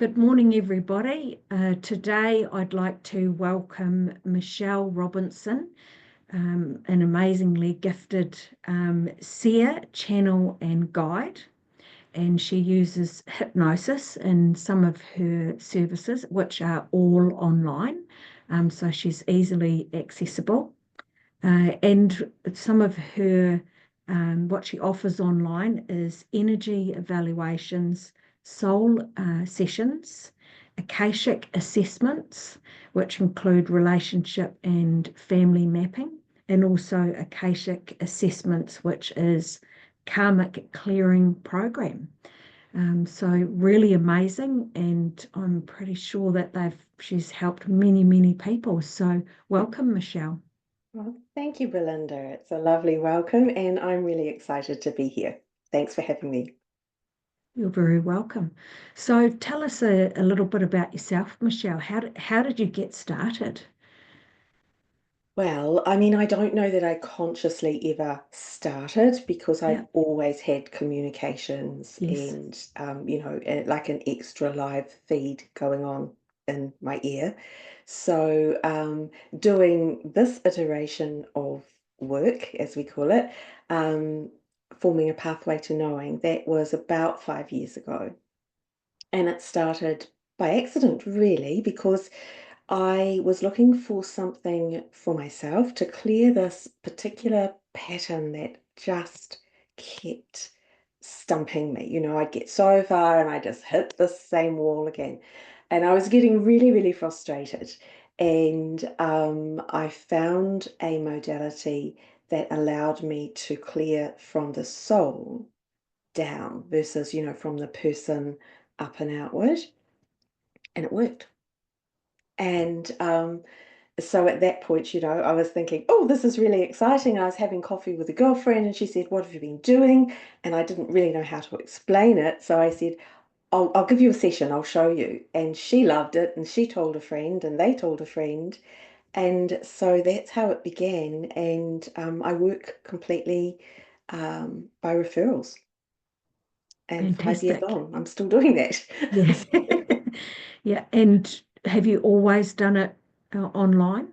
Good morning, everybody. Today, I'd like to welcome Michelle Robinson, an amazingly gifted seer, channel, and guide. And she uses hypnosis in some of her services, which are all online. So she's easily accessible. And some of her, what she offers online is energy evaluations, soul sessions, Akashic assessments, which include relationship and family mapping, and also Akashic assessments, which is Karmic Clearing Program. So really amazing, and I'm pretty sure that she's helped many, many people. So welcome, Michelle. Well, thank you, Belinda. It's a lovely welcome, and I'm really excited to be here. Thanks for having me. You're very welcome. So tell us a little bit about yourself, Michelle. How did you get started? Well, I mean, I don't know that I consciously ever started because I've Yeah, always had communications yes, and, like an extra live feed going on in my ear. So, doing this iteration of work, as we call it, um, forming a pathway to knowing, that was about 5 years ago. And it started by accident, really, because I was looking for something for myself to clear this particular pattern that just kept stumping me. I'd get so far and I just hit the same wall again. And I was getting really, really frustrated. And I found a modality that allowed me to clear from the soul down versus, from the person up and outward. And it worked. And so at that point, I was thinking, oh, this is really exciting. I was having coffee with a girlfriend and she said, what have you been doing? And I didn't really know how to explain it. So I said, I'll give you a session, I'll show you. And she loved it and she told a friend and they told a friend. And so that's how it began. And I work completely by referrals. And 5 years fantastic. on, I'm still doing that. Yeah, yeah. And have you always done it online?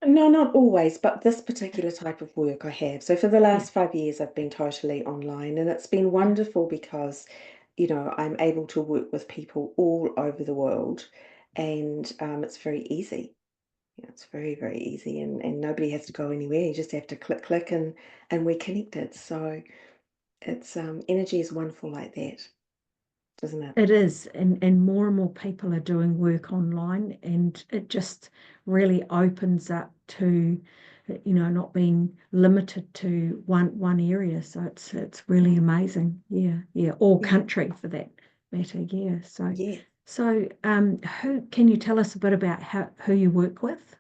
No, not always, but this particular type of work I have. So for the Yeah, last 5 years, I've been totally online, and it's been yeah, wonderful because, I'm able to work with people all over the world, and it's very easy. It's very, very easy, and nobody has to go anywhere. You just have to click, click, and we're connected. So it's energy is wonderful like that, isn't it? it is. And more people are doing work online, and it just really opens up to, not being limited to one area. So it's really Mm. amazing. Yeah, yeah. Or Yeah, country for that matter. Yeah. So yeah. so who can you tell us a bit about who you work with?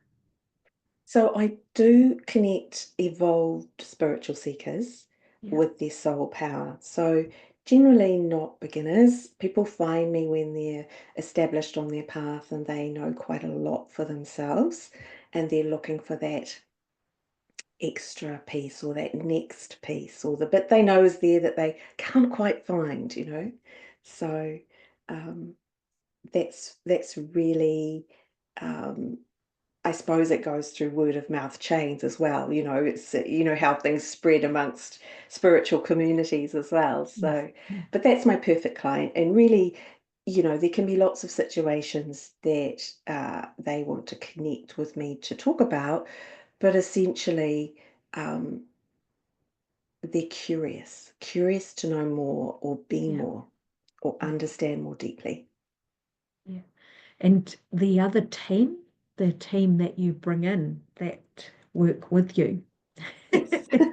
So I do connect evolved spiritual seekers Yeah. with their soul power. So generally not beginners. People find me when they're established on their path and they know quite a lot for themselves and they're looking for that extra piece or that next piece or the bit they know is there that they can't quite find. So um, that's really um, I suppose it goes through word of mouth chains as well. It's how things spread amongst spiritual communities as well. Yes. So, Yeah. but that's my perfect client, and really, there can be lots of situations that they want to connect with me to talk about, but essentially, um, they're curious to know more or be Yeah. more or Yeah. understand more deeply. Yeah. And the team that you bring in that work with you, Yes. can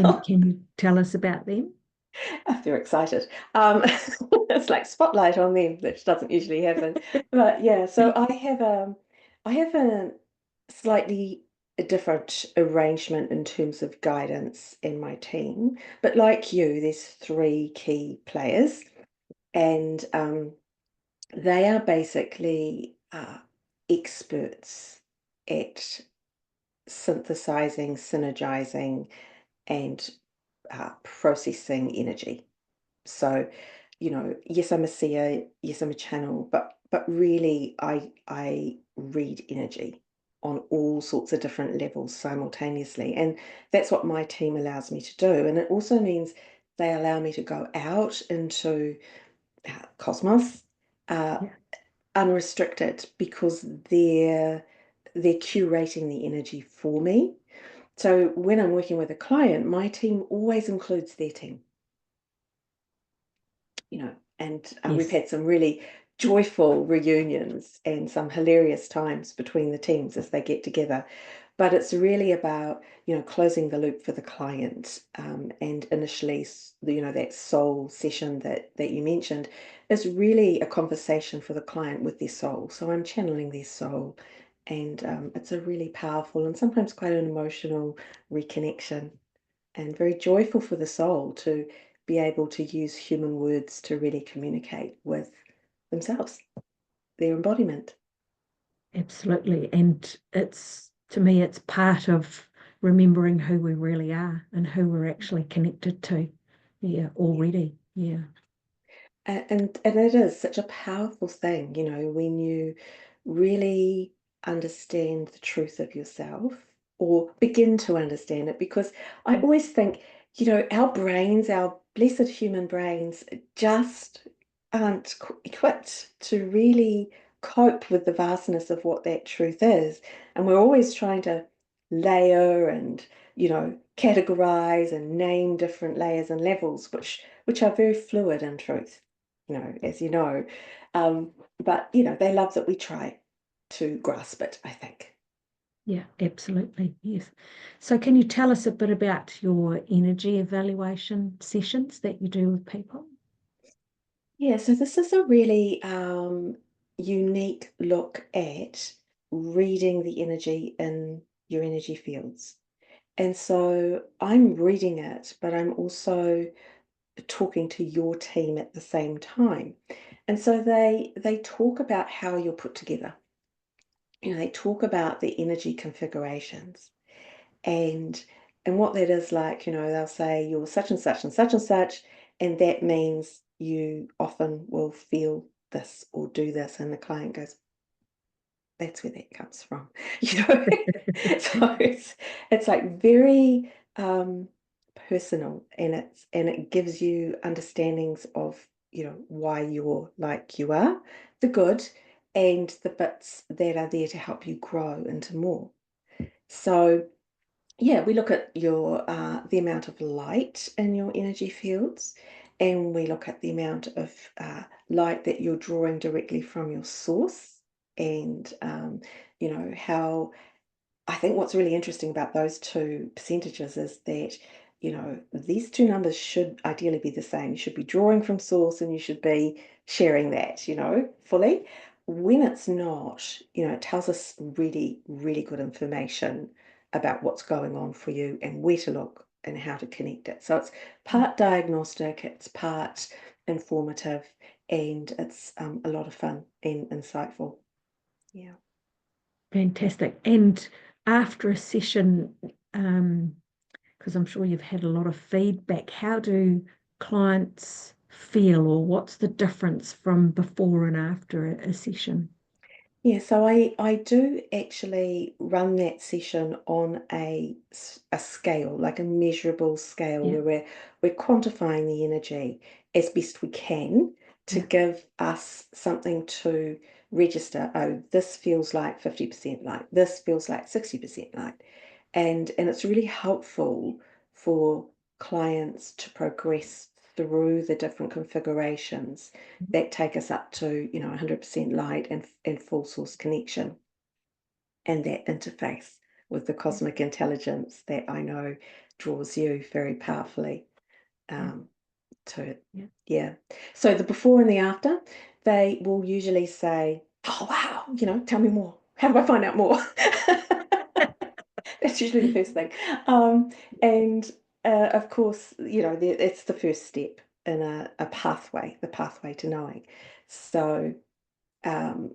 Well, can you tell us about them? they're excited. It's like spotlight on them, which doesn't usually happen. But yeah, so I have a slightly different arrangement in terms of guidance in my team. But like you, there's three key players, and they are basically experts at synthesizing, synergizing, and processing energy. So you know, yes, I'm a seer, yes, I'm a channel, but really I read energy on all sorts of different levels simultaneously. And that's what my team allows me to do. And it also means they allow me to go out into cosmos uh, Yeah. unrestricted, because they're curating the energy for me. So when I'm working with a client, my team always includes their team, you know, and we've Yes. had some really joyful reunions and some hilarious times between the teams as they get together. But it's really about, you know, closing the loop for the client. And initially, you know, that soul session that you mentioned is really a conversation for the client with their soul. So I'm channeling their soul, and it's a really powerful and sometimes quite an emotional reconnection, and very joyful for the soul to be able to use human words to really communicate with themselves, their embodiment. Absolutely. And it's, to me, it's part of remembering who we really are and who we're actually connected to. Yeah, Yeah. already. Yeah. And it is such a powerful thing, you know, when you really understand the truth of yourself, or begin to understand it. Because I Yeah. always think, you know, our brains, our blessed human brains, just aren't equipped to really cope with the vastness of what that truth is. And we're always trying to layer and, you know, categorize and name different layers and levels, which are very fluid in truth, you know, as you know. But, you know, they love that we try to grasp it, I think. Yeah, absolutely. Yes. So can you tell us a bit about your energy evaluation sessions that you do with people? Yeah, so this is a really unique look at reading the energy in your energy fields. And so I'm reading it, but I'm also talking to your team at the same time. And so they talk about how you're put together. You know, they talk about the energy configurations, and what that is like. You know, they'll say you're such and such and such and such, and that means you often will feel this or do this, and the client goes, that's where that comes from. You know. So it's like very personal, and it gives you understandings of, you know, why you're like you are, the good, and the bits that are there to help you grow into more. So yeah, we look at your the amount of light in your energy fields, and we look at the amount of light that you're drawing directly from your source, and you know, how I think what's really interesting about those two percentages is that, you know, these two numbers should ideally be the same. You should be drawing from source and you should be sharing that, you know, fully. When it's not, you know, it tells us really, really good information about what's going on for you and where to look and how to connect it. So it's part diagnostic, it's part informative, and it's a lot of fun and insightful. Yeah. Fantastic. And after a session, because I'm sure you've had a lot of feedback, how do clients feel, or what's the difference from before and after a session? Yeah, so I do actually run that session on a scale, like a measurable scale, Yeah, where we're quantifying the energy as best we can to yeah, give us something to register. Oh, this feels like 50% light. This feels like 60% light. And it's really helpful for clients to progress through the different configurations that take us up to, you know, 100% light and full source connection, and that interface with the yeah, cosmic intelligence that I know draws you very powerfully yeah, um, to it. yeah. Yeah. So the before and the after, they will usually say, oh, wow, you know, tell me more. How do I find out more? That's usually the first thing. And of course, you know, it's the first step in a pathway, the pathway to knowing. So um,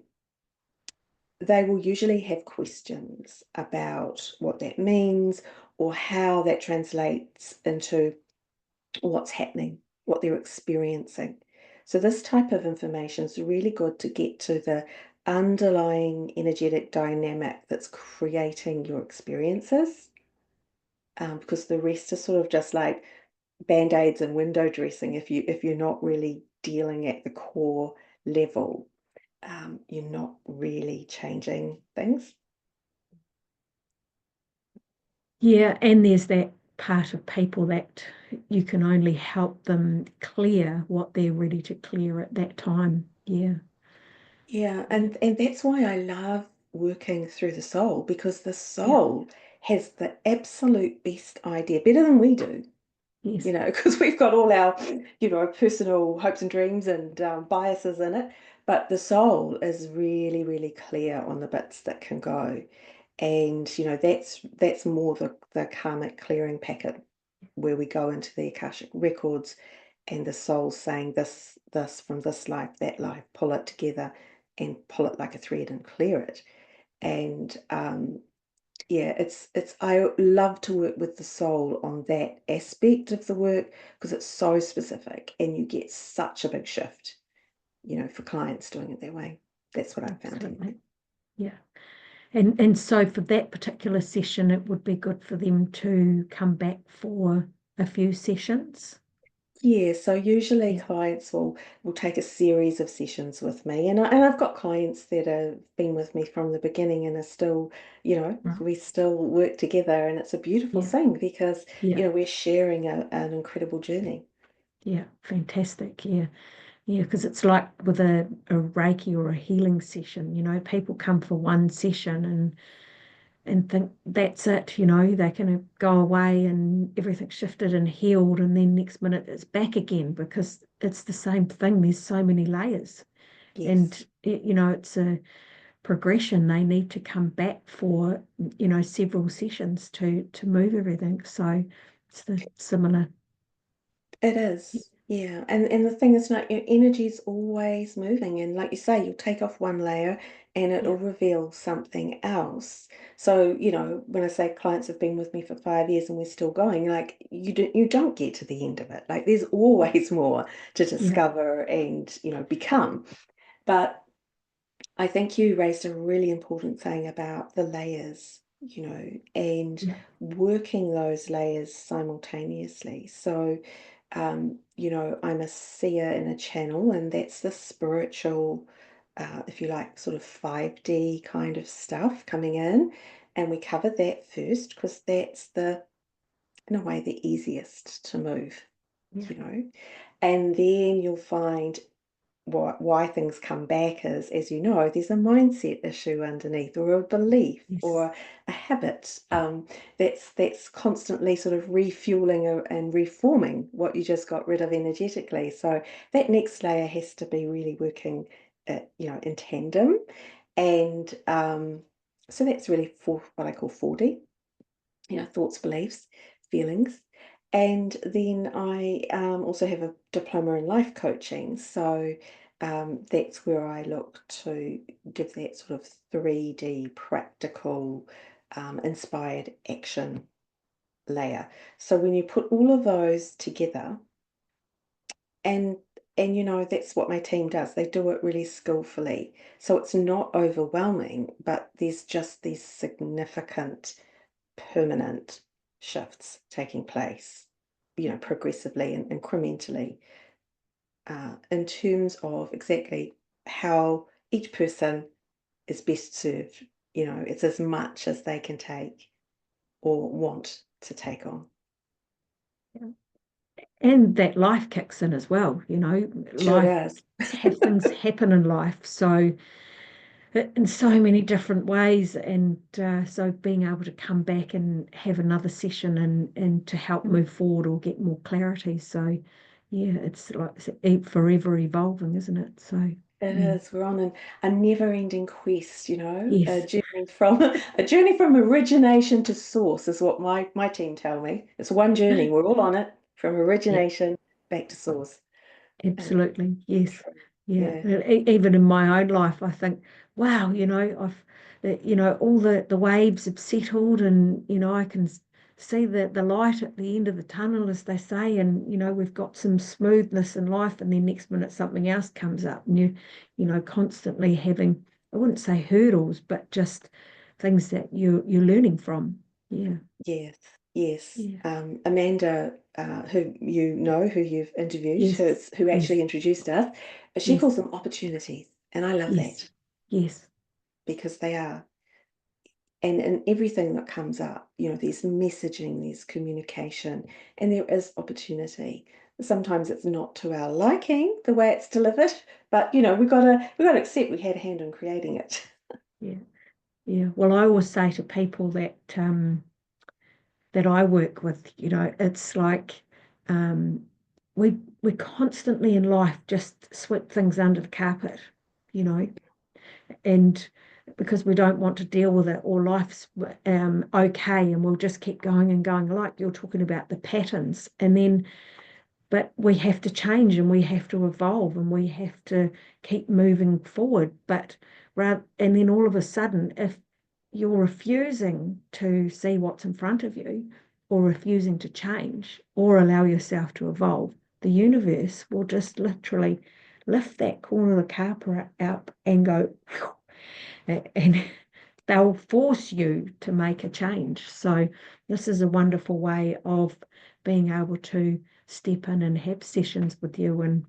they will usually have questions about what that means, or how that translates into what's happening, what they're experiencing. So this type of information is really good to get to the underlying energetic dynamic that's creating your experiences, because the rest is sort of just like band-aids and window dressing. If you're not really dealing at the core level, you're not really changing things. Yeah, and there's that part of people that you can only help them clear what they're ready to clear at that time. Yeah, Yeah, and that's why I love working through the soul, because the yeah, soul has the absolute best idea, better than we do, yes, because we've got all our, personal hopes and dreams and biases in it. But the soul is really, really clear on the bits that can go. And, that's more the karmic clearing packet, where we go into the Akashic records and the soul saying this from this life, that life, pull it together and pull it like a thread and clear it. And yeah, it's I love to work with the soul on that aspect of the work, because it's so specific and you get such a big shift, for clients doing it that way. That's what I've found anyway. absolutely. Yeah. And so for that particular session, it would be good for them to come back for a few sessions. Yeah, so usually Yeah, clients will take a series of sessions with me, and I've got clients that have been with me from the beginning and are still, right. we still work together, and it's a beautiful Yeah, thing because, yeah, we're sharing an incredible journey. yeah. Fantastic. Yeah. Yeah, because it's like with a Reiki or a healing session, people come for one session and think that's it, they can go away and everything's shifted and healed, and then next minute it's back again because it's the same thing. There's so many layers, and Yes, it's a progression. They need to come back for several sessions to move everything. So it's the similar. it is. Yeah, and the thing is, not your energy is always moving, and like you say, you'll take off one layer and Yeah, it'll reveal something else. So, when I say clients have been with me for 5 years and we're still going, like you don't get to the end of it. Like there's always more to yeah, discover and, become. But I think you raised a really important thing about the layers, and yeah, working those layers simultaneously. So, I'm a seer and a channel, and that's the spiritual, if you like, sort of 5D kind of stuff coming in. And we cover that first because that's in a way, the easiest to move, yeah, And then you'll find why things come back is, as you know, there's a mindset issue underneath, or a belief, yes, or a habit, that's constantly sort of refueling and reforming what you just got rid of energetically. So that next layer has to be really working, in tandem, and so that's really for what I call 4D, thoughts, beliefs, feelings. And then I also have a diploma in life coaching. So that's where I look to give that sort of 3D practical, inspired action layer. So when you put all of those together, and that's what my team does. They do it really skillfully. So it's not overwhelming, but there's just these significant permanent shifts taking place, progressively and incrementally, in terms of exactly how each person is best served. It's as much as they can take or want to take on. yeah. And that life kicks in as well, Sure life does. have things happen in life. So in so many different ways, and so being able to come back and have another session and to help move forward or get more clarity. So yeah, it's like it's forever evolving, isn't it? So It mm, is. We're on a never-ending quest, a yes, journey from a journey from origination to source is what my team tell me. It's one journey. We're all on it from yeah, origination back to source. And absolutely, yes, true. yeah. Yeah. Even in my own life, I think, wow, I've all the waves have settled, and I can see the light at the end of the tunnel, as they say, and we've got some smoothness in life, and then next minute something else comes up, and you constantly having, I wouldn't say hurdles, but just things that you're learning from. Yeah. Yes, yes. Yeah. Amanda, who who you've interviewed, Yes. who Yes. actually introduced us, she calls Yes. them opportunities, and I love Yes. that Yes. because they are. And everything that comes up, there's messaging, there's communication, and there is opportunity. Sometimes it's not to our liking the way it's delivered, but we gotta accept we had a hand in creating it. Yeah. Yeah. Well, I always say to people that I work with, it's like um, we constantly in life just sweep things under the carpet, you know, and because we don't want to deal with it, or life's okay, and we'll just keep going and going, like you're talking about the patterns, and then but we have to change, and we have to evolve, and we have to keep moving forward. And then all of a sudden, if you're refusing to see what's in front of you, or refusing to change or allow yourself to evolve, the universe will just literally lift that corner of the carpet up and go, and they'll force you to make a change. So this is a wonderful way of being able to step in and have sessions with you and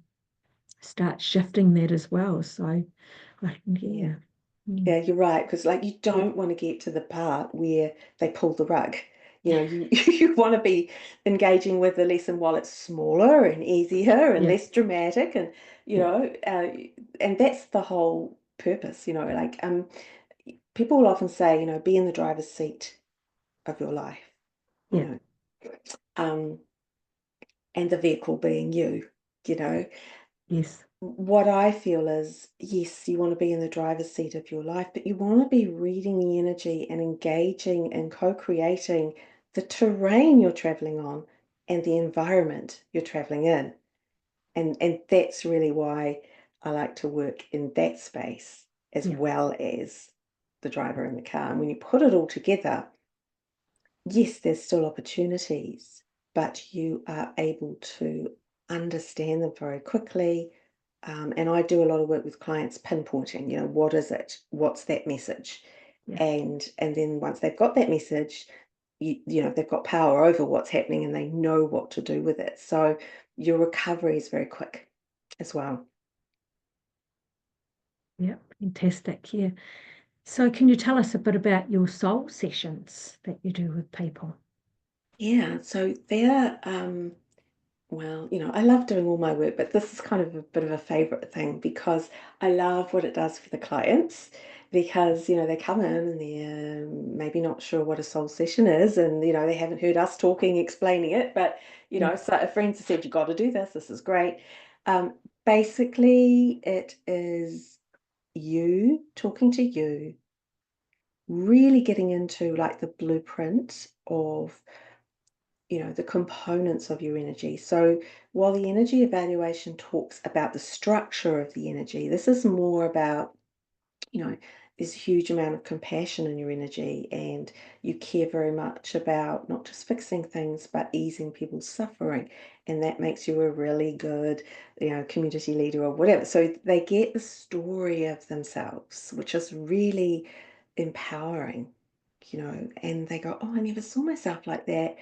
start shifting that as well. So, Yeah. yeah. Yeah, you're right, because like you Yeah. don't want to get to the part where they pull the rug. You you want to be engaging with the lesson while it's smaller and easier and Yeah. less dramatic, and Yeah. and that's the whole purpose. Like people will often say, be in the driver's seat of your life. You Yeah. know, um, and the vehicle being you. You know, Yes. What I feel is, yes, you want to be in the driver's seat of your life, but you want to be reading the energy and engaging and co-creating the terrain you're traveling on and the environment you're traveling in. And that's really why I like to work in that space as Yeah. well as the driver in the car. And when you put it all together, yes, there's still opportunities, but you are able to understand them very quickly. And I do a lot of work with clients pinpointing, what is it? What's that message? Yeah. And then once they've got that message, they've got power over what's happening and they know what to do with it. So your recovery is very quick as well. Yeah. Fantastic. Yeah. So, can you tell us a bit about your soul sessions that you do with people? Yeah, so they're well, I love doing all my work, but this is kind of a bit of a favorite thing because I love what it does for the clients because, they come in and they're maybe not sure what a soul session is and, they haven't heard us talking, explaining it, but, Yeah. so a friend said, you got to do this. This is great. Um, Basically, it is you talking to you, really getting into like the blueprint of the components of your energy. So while the energy evaluation talks about the structure of the energy, this is more about, there's a huge amount of compassion in your energy and you care very much about not just fixing things, but easing people's suffering. And that makes you a really good, community leader or whatever. So they get the story of themselves, which is really empowering, and they go, oh, I never saw myself like that.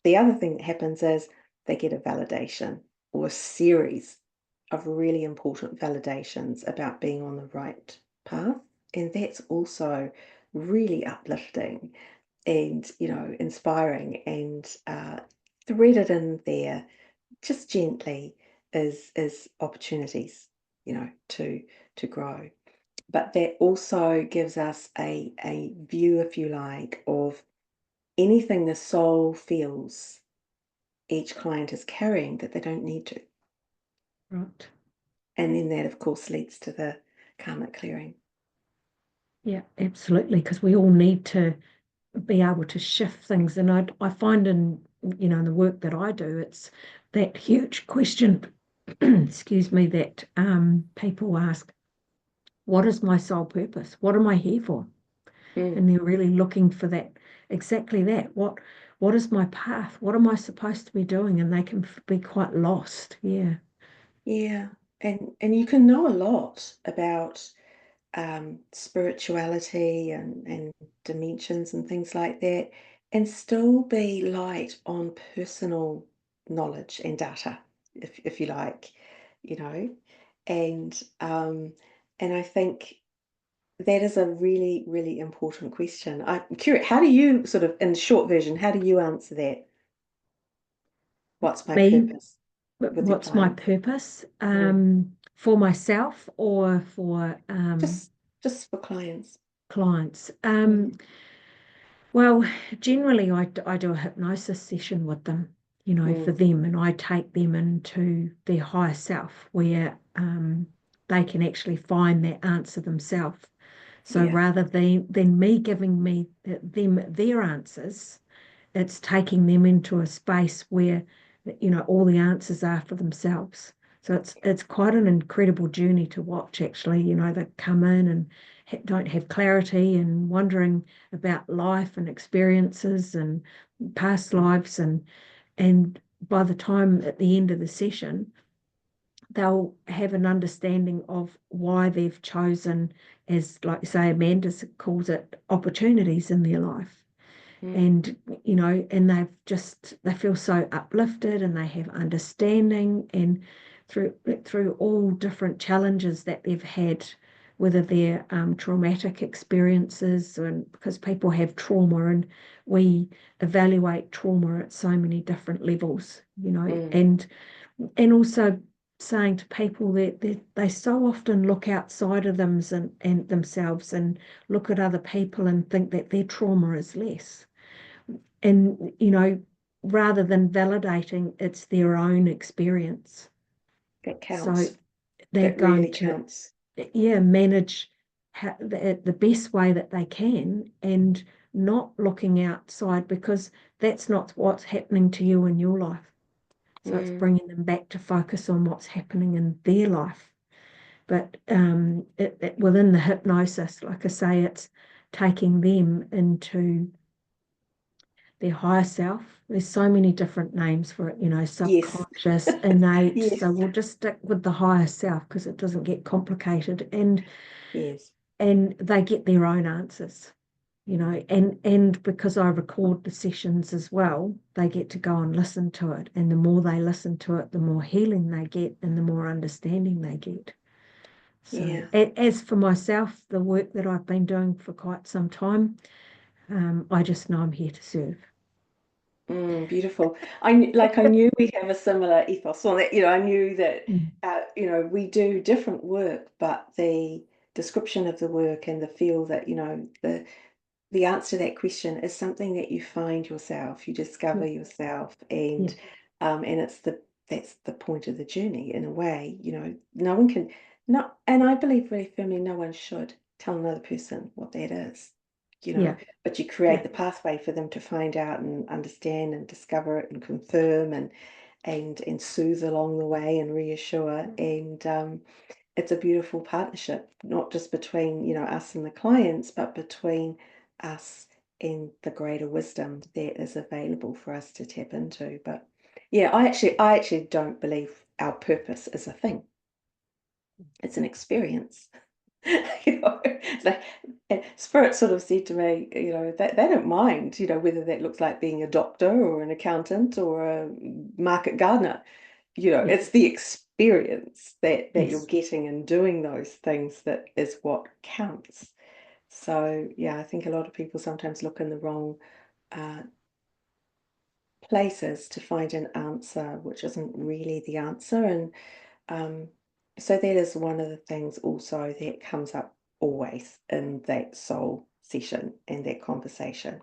The other thing that happens is they get a validation or a series of really important validations about being on the right path. And that's also really uplifting and, inspiring and threaded in there just gently is opportunities, to grow. But that also gives us a view, if you like, of anything the soul feels each client is carrying that they don't need to. Right. And then that, of course, leads to the karmic clearing. Yeah, absolutely. Because we all need to be able to shift things. And I find in the work that I do, it's that huge question, excuse me, that people ask, what is my soul purpose? What am I here for? Mm, And they're really looking for that, exactly that. what is my path? What am I supposed to be doing? And they can be quite lost. Yeah. Yeah. And you can know a lot about spirituality and dimensions and things like that, and still be light on personal knowledge and data, if you like, you know. And and I think that is a really, really important question. I'm curious, how do you sort of, in short version, how do you answer that? What's my Me, purpose with your what's my clients? purpose Mm. for myself or for Just for clients. clients? Mm. Well, generally, I do a hypnosis session with them, for Mm. them, and I take them into their higher self where they can actually find that answer themselves. So Yeah. rather than me giving them their answers, it's taking them into a space where all the answers are for themselves. So it's quite an incredible journey to watch, actually. They come in and don't have clarity and wondering about life and experiences and past lives, and by the time at the end of the session they'll have an understanding of why they've chosen, as like say Amanda calls it, opportunities in their life. Mm. And and they feel so uplifted and they have understanding, and through all different challenges that they've had, whether they're traumatic experiences, and because people have trauma and we evaluate trauma at so many different levels, Mm. and also saying to people that they so often look outside of and themselves and look at other people and think that their trauma is less, and rather than validating it's their own experience. That So counts. they're That going really to, counts. yeah, manage the best way that they can, and not looking outside, because that's not what's happening to you in your life. So it's Mm. bringing them back to focus on what's happening in their life. But within the hypnosis, like I say, it's taking them into their higher self. There's so many different names for it, Yes. subconscious, innate. So Yes. we'll just stick with the higher self because it doesn't get complicated, Yes. and they get their own answers, and because I record the sessions as well, they get to go and listen to it. And the more they listen to it, the more healing they get and the more understanding they get. So Yeah. as for myself, the work that I've been doing for quite some time, I just know I'm here to serve. Mm, beautiful. I knew we have a similar ethos on that. I knew that Mm. we do different work, but the description of the work and the feel that, the answer to that question is something that you find yourself, you discover Yeah, yourself, yeah, and that's the point of the journey in a way. No one can not, and I believe very firmly no one should tell another person what that is, yeah, but you create yeah, the pathway for them to find out and understand and discover it and confirm and soothe along the way and reassure. And it's a beautiful partnership, not just between, us and the clients, but between us and the greater wisdom that is available for us to tap into. But yeah, I actually don't believe our purpose is a thing. It's an experience. It's like Spirit sort of said to me, that they don't mind, whether that looks like being a doctor or an accountant or a market gardener. yeah, It's the experience that you're yes, getting and doing those things that is what counts. So yeah, I think a lot of people sometimes look in the wrong uh, places to find an answer, which isn't really the answer. And um, so that is one of the things also that comes up always in that soul session and that conversation.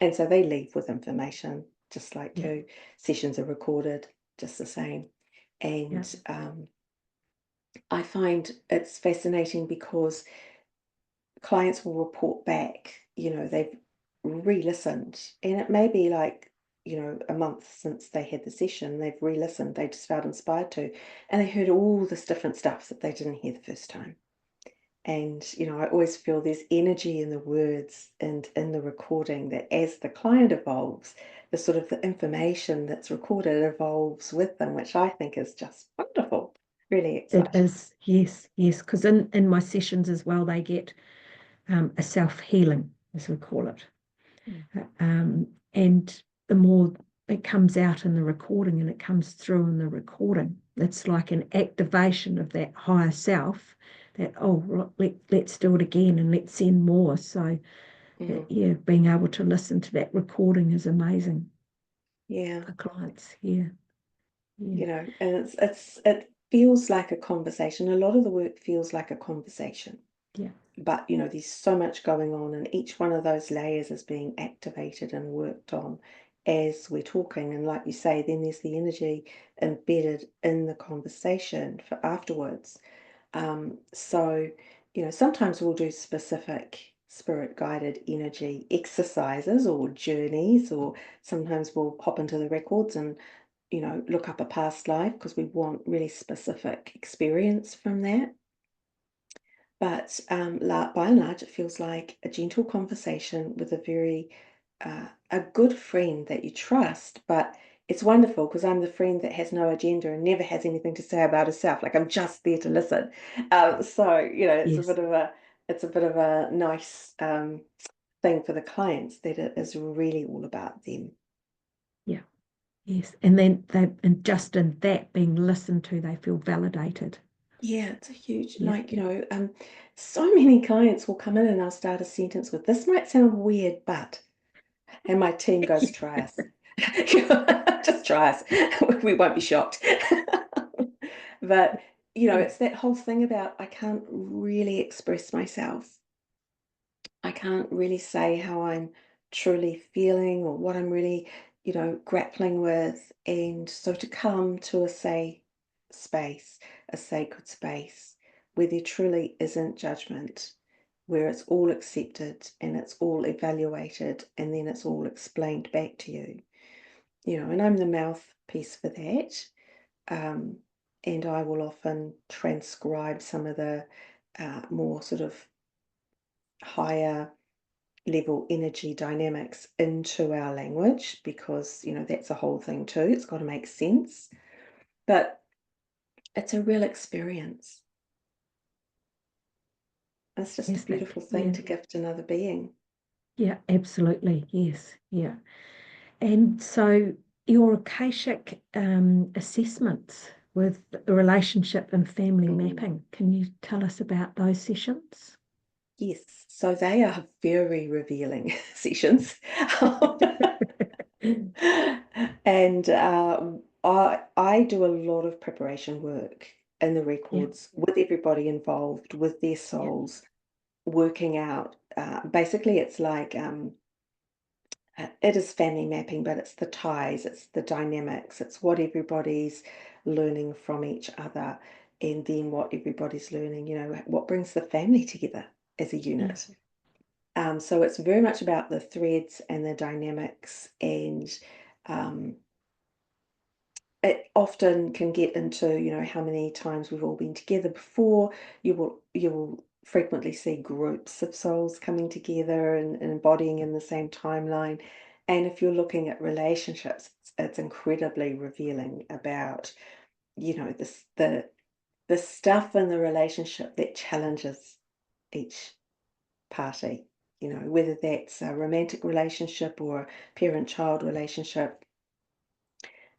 And so they leave with information, just like yeah, you. Sessions are recorded just the same. yeah, And I find it's fascinating because clients will report back, they've re-listened, and it may be like, a month since they had the session, they've re-listened, they just felt inspired to, and they heard all this different stuff that they didn't hear the first time. And, I always feel there's energy in the words and in the recording that as the client evolves, the sort of the information that's recorded evolves with them, which I think is just wonderful, really It exciting. is, yes, yes, because in my sessions as well, they get a self-healing, as we call it. Mm. And the more it comes out in the recording and it comes through in the recording, it's like an activation of that higher self that, oh, let's do it again and let's send more. So, Mhm. yeah, being able to listen to that recording is amazing Yeah, for clients. Yeah, yeah, and it feels like a conversation. A lot of the work feels like a conversation. yeah, But there's so much going on, and each one of those layers is being activated and worked on as we're talking. And like you say, then there's the energy embedded in the conversation for afterwards. So, sometimes we'll do specific spirit guided energy exercises or journeys, or sometimes we'll pop into the records and look up a past life because we want really specific experience from that. But by and large, it feels like a gentle conversation with a good friend that you trust. But it's wonderful because I'm the friend that has no agenda and never has anything to say about herself. Like I'm just there to listen. So yes, it's a bit of a nice thing for the clients that it is really all about them. yeah, yes. And then and just in that being listened to, they feel validated. Yeah, it's a huge, Yeah, so many clients will come in and I'll start a sentence with, "This might sound weird, but," and my team goes, "Try us." Just try us. We won't be shocked. But, yeah, it's that whole thing about I can't really express myself. I can't really say how I'm truly feeling or what I'm really, grappling with. And so to come to space, a sacred space where there truly isn't judgment, where it's all accepted and it's all evaluated and then it's all explained back to you. And I'm the mouthpiece for that. Um, and I will often transcribe some of the more sort of higher level energy dynamics into our language because that's a whole thing too. It's got to make sense, but it's a real experience. It's just a yes, that, beautiful thing yeah, to gift another being. yeah, absolutely, yes, yeah. And so your Akashic assessments with the relationship and family Mm. mapping, can you tell us about those sessions? Yes, so they are very revealing sessions. And I do a lot of preparation work in the Yeah, records with everybody involved, with their yeah, souls, working out. Basically, it's like it is family mapping, but it's the ties, it's the dynamics, it's what everybody's learning from each other, and then what everybody's learning, what brings the family together as a yeah, unit. So it's very much about the threads and the dynamics, and um, it often can get into how many times we've all been together before. You will frequently see groups of souls coming together and embodying in the same timeline. And if you're looking at relationships, it's incredibly revealing about this the stuff in the relationship that challenges each party, whether that's a romantic relationship or a parent-child relationship.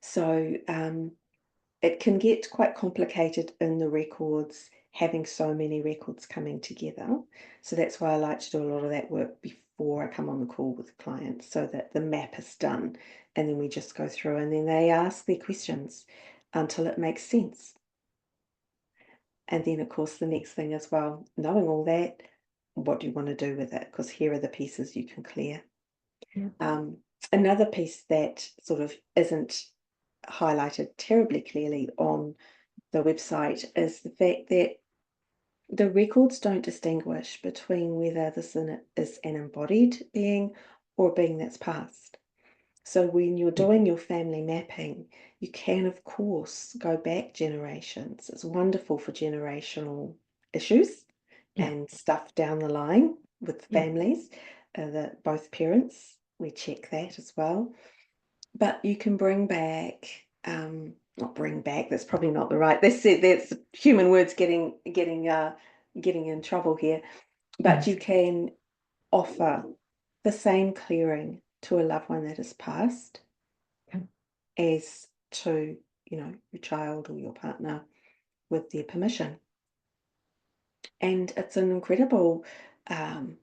So it can get quite complicated in the records, having so many records coming together. So that's why I like to do a lot of that work before I come on the call with the client so that the map is done. And then we just go through and then they ask their questions until it makes sense. And then, of course, the next thing as well, knowing all that, what do you want to do with it? Because here are the pieces you can clear. yeah, Um, Another piece that sort of isn't highlighted terribly clearly on the website is the fact that the records don't distinguish between whether is an embodied being or a being that's passed. So when you're yeah, doing your family mapping, you can, of course, go back generations. It's wonderful for generational issues, and stuff down the line with families, that both parents, we check that as well. But you can bring back, not bring back, that's probably not the right, that's human words getting in trouble here. But you can offer the same clearing to a loved one that has passed as to, your child or your partner with their permission. And it's an incredible thing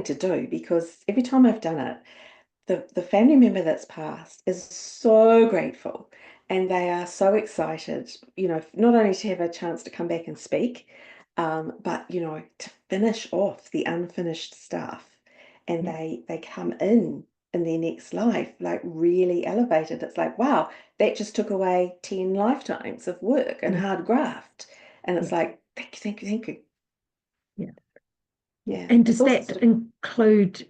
to do, because every time I've done it, the family member that's passed is so grateful, and they are so excited, not only to have a chance to come back and speak, but to finish off the unfinished stuff, and they come in their next life like really elevated. It's like, wow, that just took away 10 lifetimes of work and hard graft, and it's like, thank you, thank you, thank you. And does that include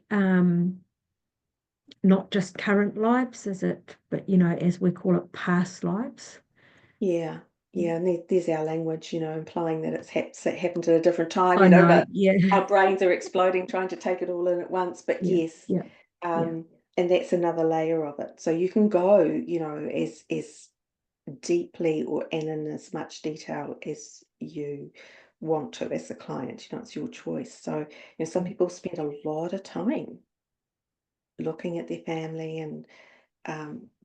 not just current lives, is it, but as we call it, past lives? Yeah, and there's our language, implying that it's happened at a different time, I know, but our brains are exploding trying to take it all in at once. But yes, and that's another layer of it. So you can go, as deeply and in as much detail as you want to as a client. It's your choice. So, some people spend a lot of time looking at their family, and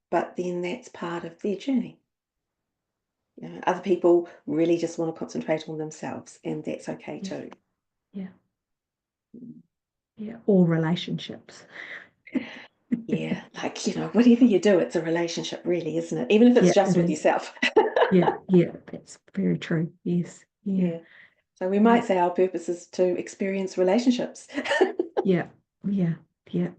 but then that's part of their journey. Other people really just want to concentrate on themselves, and that's okay too. Or relationships. Like, whatever you do, it's a relationship really, isn't it? Even if it's just with yourself. That's very true. Yes. So we might say our purpose is to experience relationships.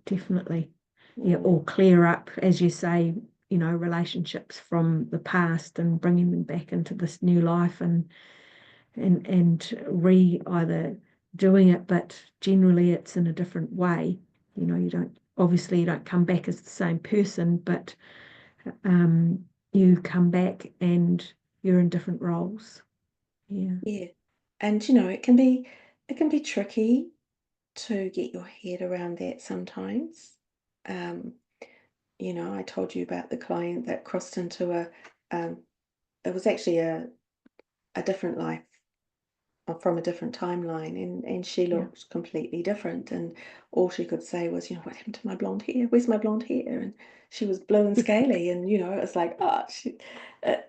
Definitely. Or clear up, as you say, relationships from the past and bringing them back into this new life, and either doing it, but generally it's in a different way. You don't come back as the same person, but you come back and you're in different roles. And it can be tricky to get your head around that sometimes. I told you about the client that crossed into it was actually a different life, from a different timeline, and she looked completely different, and all she could say was, what happened to my blonde hair? Where's my blonde hair? And she was blue and scaly, and it's like, oh,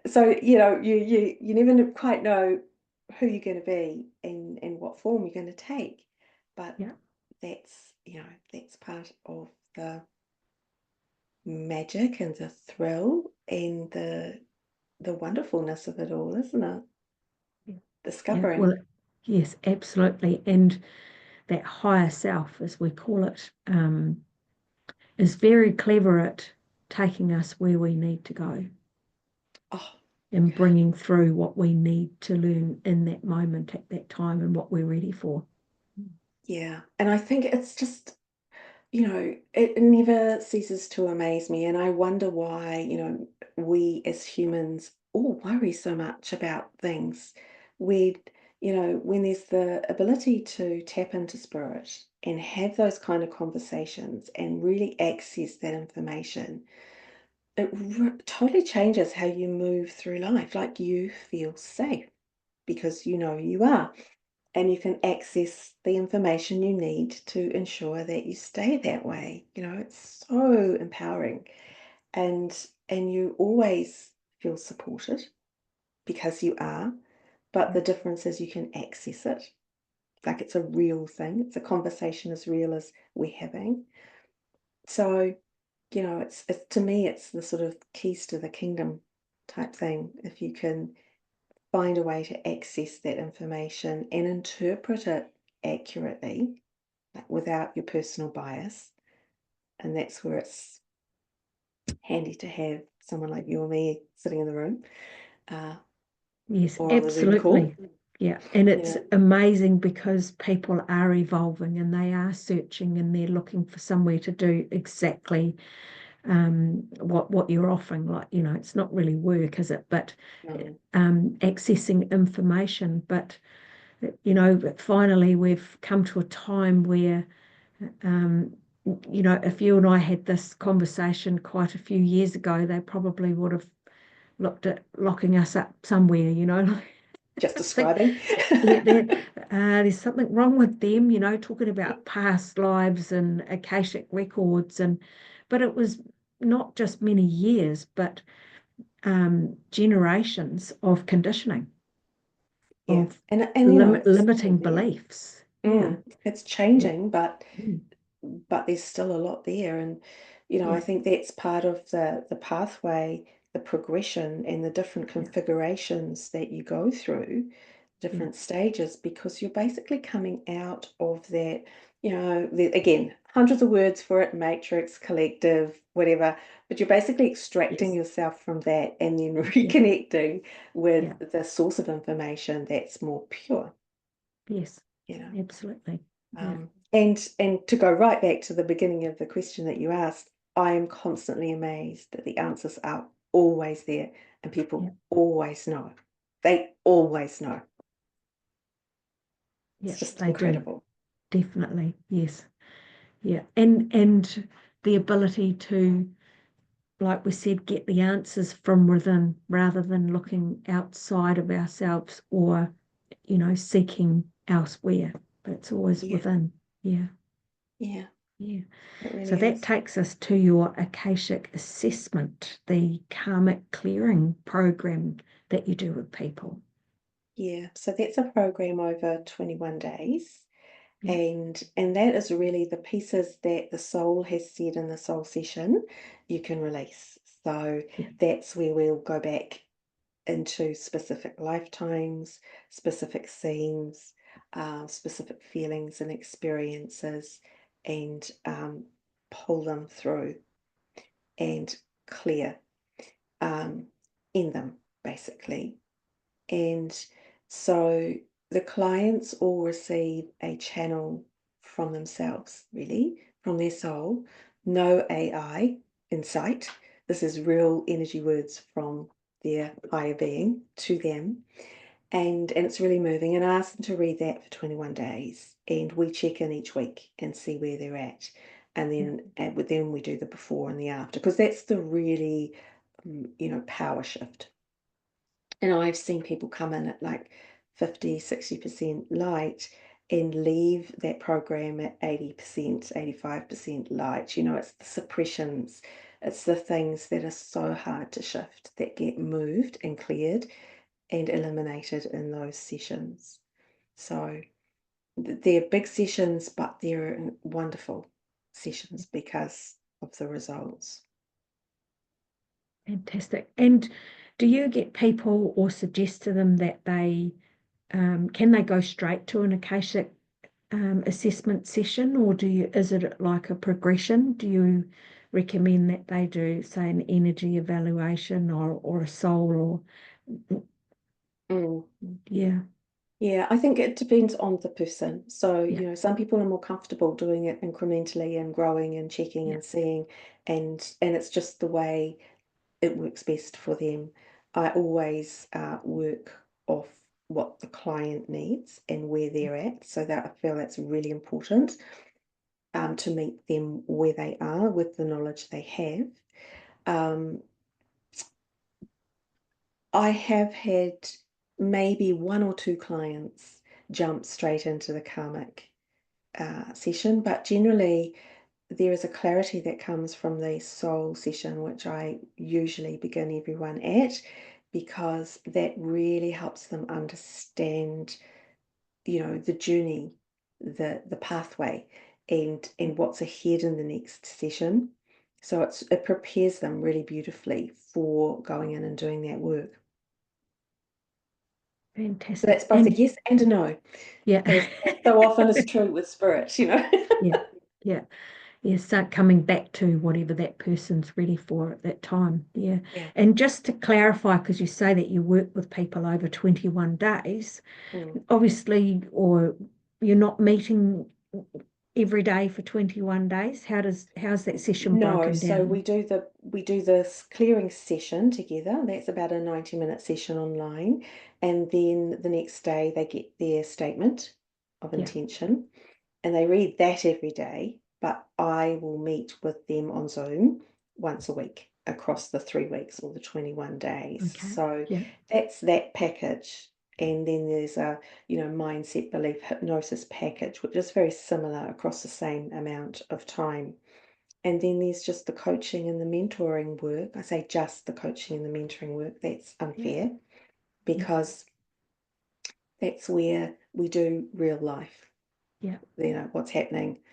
so you never quite know who you're going to be and what form you're going to take, but that's that's part of the magic and the thrill and the wonderfulness of it all, isn't it? Discovering. Well, yes, absolutely. And that higher self, as we call it, is very clever at taking us where we need to go. And bringing through what we need to learn in that moment at that time, and what we're ready for. And I think it's just, it never ceases to amaze me, and I wonder why, we as humans all worry so much about things. We, when there's the ability to tap into spirit and have those kind of conversations and really access that information, it totally changes how you move through life. Like, you feel safe because you are, and you can access the information you need to ensure that you stay that way. It's so empowering, and you always feel supported because you are, but the difference is you can access it. Like, it's a real thing. It's a conversation as real as we're having. So, it's to me, it's the sort of keys to the kingdom type thing. If you can find a way to access that information and interpret it accurately, like without your personal bias. And that's where it's handy to have someone like you or me sitting in the room. Yes, or absolutely. And it's Yeah. amazing because people are evolving and they are searching and they're looking for somewhere to do exactly what you're offering. Like, it's not really work, is it? But No. accessing information. But you know, finally we've come to a time where, um, you know, if you and I had this conversation quite a few years ago, they probably would have looked at locking us up somewhere, you know. Just Think, describing. yeah, there's something wrong with them, you know, talking about past lives and Akashic records, but it was not just many years, but generations of conditioning, Yeah, of and it's still limiting there. beliefs. Yeah, It's yeah, changing, but mm, there's still a lot there. And I yeah, think that's part of the pathway, the progression, and the different yeah, configurations that you go through, yeah, different stages, because you're basically coming out of that, again, hundreds of words for it, matrix, collective, whatever, but you're basically extracting yes, yourself from that and then yeah, reconnecting with yeah, the source of information that's more pure, yes, you know. absolutely. Yeah, And to go right back to the beginning of the question that you asked, I am constantly amazed that the answers are always there and yeah, people always know. They always know. yeah, It's just they do, incredible. definitely. Yes, yeah, and the ability to, like we said, get the answers from within rather than looking outside of ourselves or, you know, seeking elsewhere. But it's always Yeah, within. Yeah, yeah, yeah. it So really that is. takes us to your Akashic Assessment, the Karmic Clearing Program that you do with people. Yeah, so that's a program over 21 days. Yeah, And that is really the pieces that the soul has said in the soul session you can release. So yeah, that's where we'll go back into specific lifetimes, specific scenes, specific feelings and experiences, and pull them through and clear um, in them, basically. And so the clients all receive a channel from themselves, really, from their soul. No AI in sight. This is real energy words from their higher being to them. And it's really moving. And I ask them to read that for 21 days. And we check in each week and see where they're at. And yeah, then we do the before and the after, because that's the really, power shift. And I've seen people come in at like 50, 60% light and leave that program at 80%, 85% light. It's the suppressions, it's the things that are so hard to shift that get moved and cleared and eliminated in those sessions. So they're big sessions, but they're wonderful sessions because of the results. fantastic. And do you get people or suggest to them that can they go straight to an Akashic assessment session, or is it like a progression? Do you recommend that they do, say, an energy evaluation or a soul or Mm. yeah, Yeah, I think it depends on the person. So, yeah, some people are more comfortable doing it incrementally and growing and checking yeah, and seeing, and it's just the way it works best for them. I always work off what the client needs and where they're at, so that I feel that's really important, to meet them where they are with the knowledge they have. Um, I have had maybe one or two clients jump straight into the karmic session, but generally there is a clarity that comes from the soul session, which I usually begin everyone at, because that really helps them understand, the journey, the pathway, and what's ahead in the next session. So it prepares them really beautifully for going in and doing that work. So that's fantastic. both a And yes and a no, yeah, as so often is true with spirit. yeah, yeah, yeah. Start coming back to whatever that person's ready for at that time. Yeah. Yeah. And just to clarify, because you say that you work with people over 21 days, Mm. obviously, or you're not meeting every day for 21 days? How's that session No, broken so down? we do this clearing session together. That's about a 90-minute session online. And then the next day they get their statement of Yeah. intention and they read that every day, but I will meet with them on Zoom once a week across the 3 weeks or the 21 days. Okay. So Yeah. that's that package. And then there's a, mindset, belief, hypnosis package, which is very similar across the same amount of time. And then there's just the coaching and the mentoring work. I say just the coaching and the mentoring work. That's unfair Yeah. because that's where we do real life, Yeah. what's happening.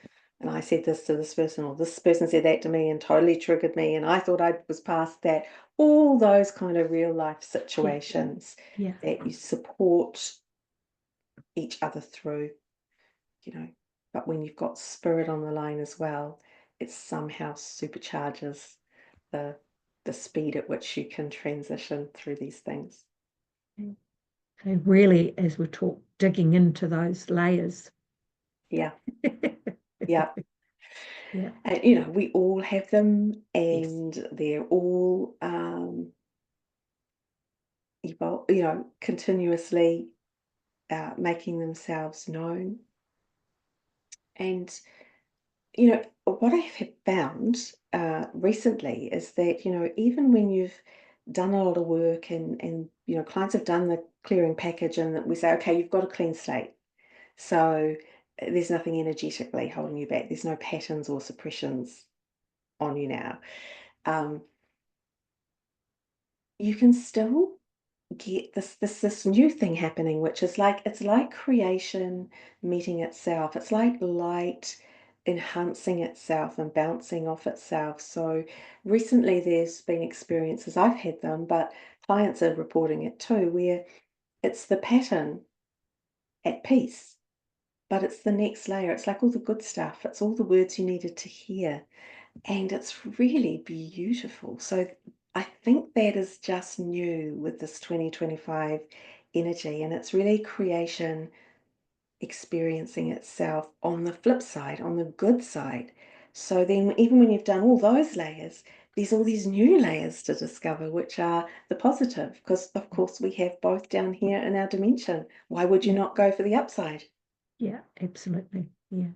And I said this to this person, or this person said that to me and totally triggered me. And I thought I was past that. All those kind of real life situations Yeah. that you support each other through, But when you've got spirit on the line as well, it somehow supercharges the speed at which you can transition through these things. So really, as we talk, digging into those layers. Yeah, yeah. Yeah. And we all have them, Yes. and they're all continuously making themselves known. And what I have found recently is that even when you've done a lot of work and clients have done the clearing package, and that we say, okay, you've got a clean slate, so there's nothing energetically holding you back. There's no patterns or suppressions on you now. Um, you can still get this new thing happening, which is like, it's like creation meeting itself. It's like light enhancing itself and bouncing off itself. So recently there's been experiences, I've had them, but clients are reporting it too, where it's the pattern at peace, but it's the next layer. It's like all the good stuff. It's all the words you needed to hear. And it's really beautiful. So I think that is just new with this 2025 energy. And it's really creation experiencing itself on the flip side, on the good side. So then, even when you've done all those layers, there's all these new layers to discover, which are the positive, because of course we have both down here in our dimension. Why would you Yeah. not go for the upside? Yeah, absolutely. Yeah.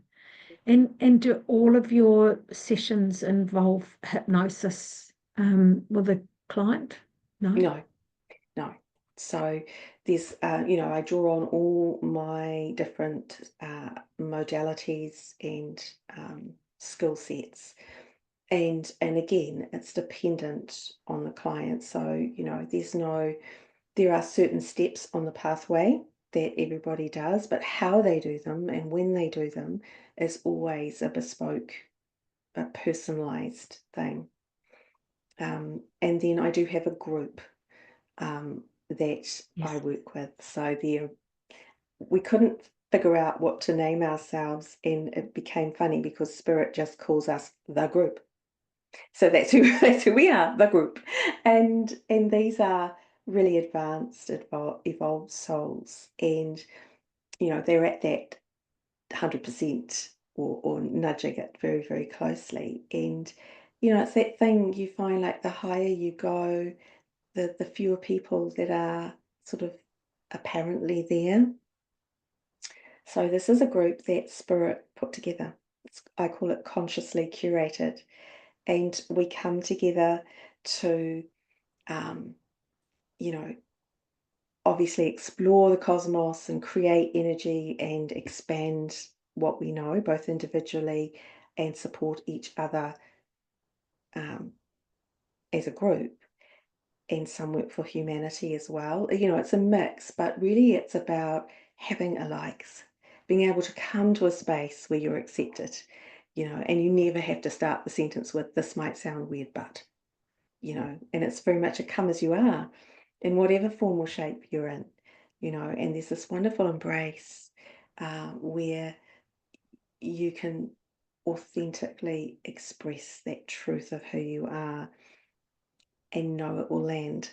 And do all of your sessions involve hypnosis with a client? No? No, no. So there's, I draw on all my different modalities and skill sets. And again, it's dependent on the client. So, there are certain steps on the pathway that everybody does, but how they do them and when they do them is always a bespoke, a personalized thing. And then I do have a group that I Yes. work with. So we couldn't figure out what to name ourselves, and it became funny because Spirit just calls us the group. So that's who that's who we are, the group. And these are really advanced, evolved souls, and they're at that 100% or nudging it very, very closely. And it's that thing you find, like the higher you go, the fewer people that are sort of apparently there. So this is a group that Spirit put together. I call it consciously curated, and we come together to, um, you know, obviously explore the cosmos and create energy and expand what we know, both individually, and support each other um, as a group. And some work for humanity as well. It's a mix, but really it's about having a likes, being able to come to a space where you're accepted, and you never have to start the sentence with, this might sound weird, but, and it's very much a come as you are in whatever form or shape you're in, and there's this wonderful embrace where you can authentically express that truth of who you are and know it will land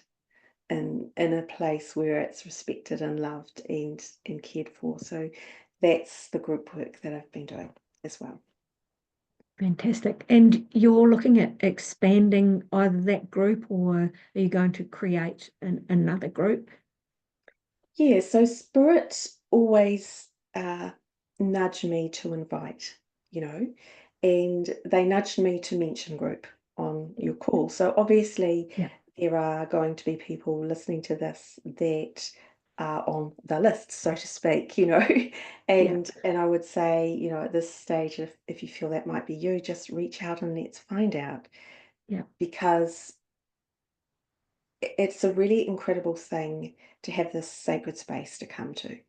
in a place where it's respected and loved and cared for. So that's the group work that I've been doing. as well. Fantastic. And you're looking at expanding either that group, or are you going to create another group? Yeah, so spirit always nudge me to invite, and they nudged me to mention group on Yeah. your call. So obviously Yeah. there are going to be people listening to this that are on the list, so to speak, Yeah. and I would say, at this stage, if you feel that might be you, just reach out and let's find out, Yeah. because it's a really incredible thing to have this sacred space to come to,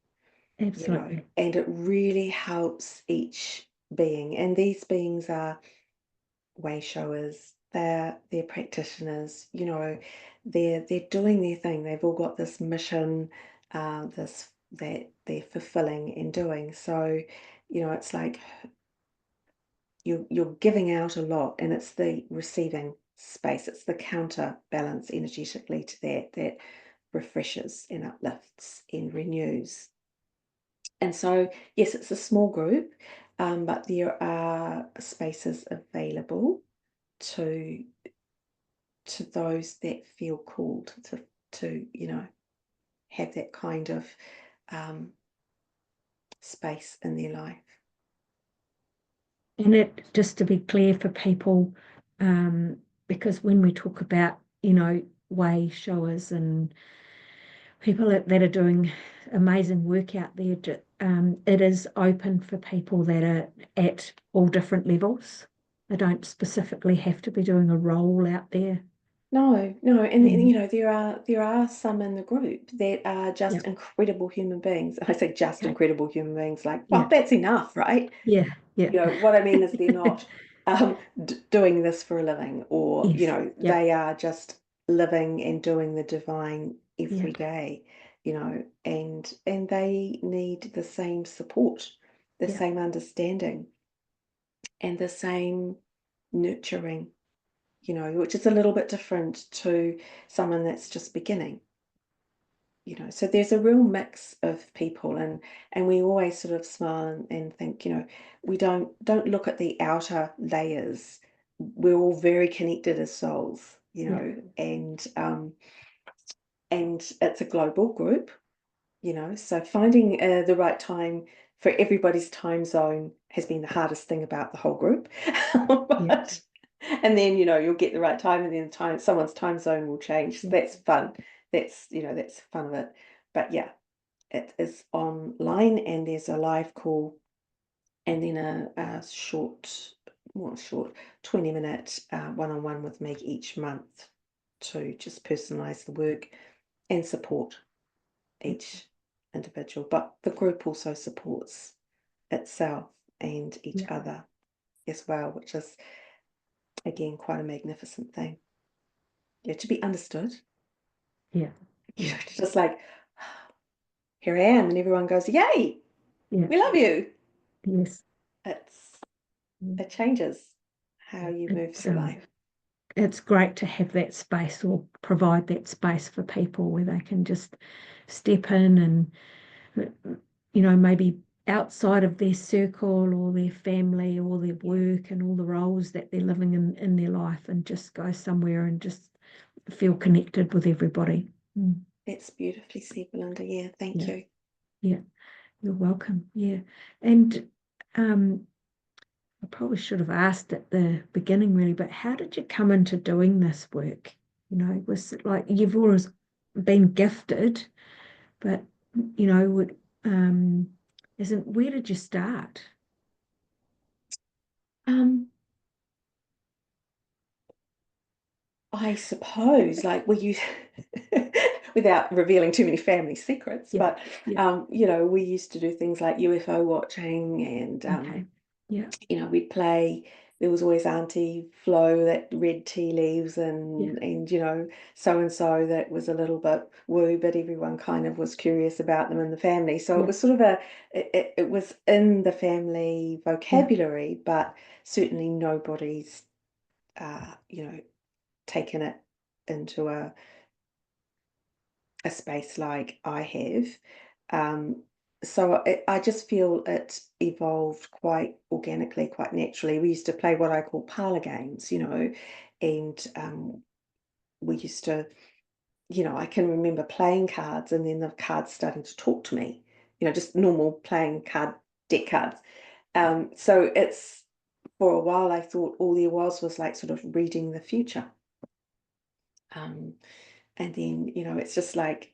Absolutely. and it really helps each being. And these beings are way showers, they're practitioners, they're doing their thing. They've all got this mission, this that they're fulfilling and doing. So, it's like you're giving out a lot, and it's the receiving space. It's the counterbalance energetically to that refreshes and uplifts and renews. And so, yes, it's a small group, but there are spaces available to those that feel called to have that kind of um, space in their life. And it, just to be clear for people, because when we talk about, way showers and people that are doing amazing work out there, it is open for people that are at all different levels. They don't specifically have to be doing a role out there. No, no, and Mm. there are some in the group that are Yeah, just incredible human beings. I say just okay. incredible human beings, like, well, Yeah, that's enough, right? yeah, yeah. What I mean is they're not doing this for a living, or Yes, yeah, they are just living and doing the divine yeah, every day, and they need the same support, the yeah, same understanding, and the same nurturing, which is a little bit different to someone that's just beginning. So there's a real mix of people, and we always sort of smile and think, we don't look at the outer layers. We're all very connected as souls, yeah, and it's a global group, so finding the right time for everybody's time zone has been the hardest thing about the whole group. yeah, But and then you'll get the right time, and then someone's time zone will change. So yeah, that's fun. That's fun of it. But yeah, it is online, and there's a live call, and then a short, more short, 20-minute one-on-one with me each month to just personalize the work and support each individual. But the group also supports itself and each yeah, other as well, which is again quite a magnificent thing. Yeah, to be understood. yeah, yeah, Just like, here I am, and everyone goes, yay, yeah, we love you. yes. It's Mm. it changes how you move It's through life. it's great to have that space, or provide that space for people where they can just step in and, maybe outside of their circle or their family or their Yeah, work and all the roles that they're living in their life, and just go somewhere and just feel connected with everybody. Mm. that's beautifully said, Belinda. Yeah, thank Yeah, you. yeah, you're welcome. Yeah. And I probably should have asked at the beginning, really, but how did you come into doing this work? Was it like you've always been gifted, but would isn't where did you start? Um, I suppose, like, we without revealing too many family secrets, Yeah, but yeah, we used to do things like UFO watching, and okay, yeah, we'd play. There was always Auntie Flo that read tea leaves, yeah, and so and so that was a little bit woo, but everyone kind of was curious about them in the family. So it yeah, was sort of it was in the family yeah, vocabulary, but certainly nobody's taken it into a space like I have. Um, So I just feel it evolved quite organically, quite naturally. We used to play what I call parlor games, and we used to, I can remember playing cards and then the cards starting to talk to me, just normal playing deck cards. So it's for a while I thought all there was like sort of reading the future. Um, and then, it's just like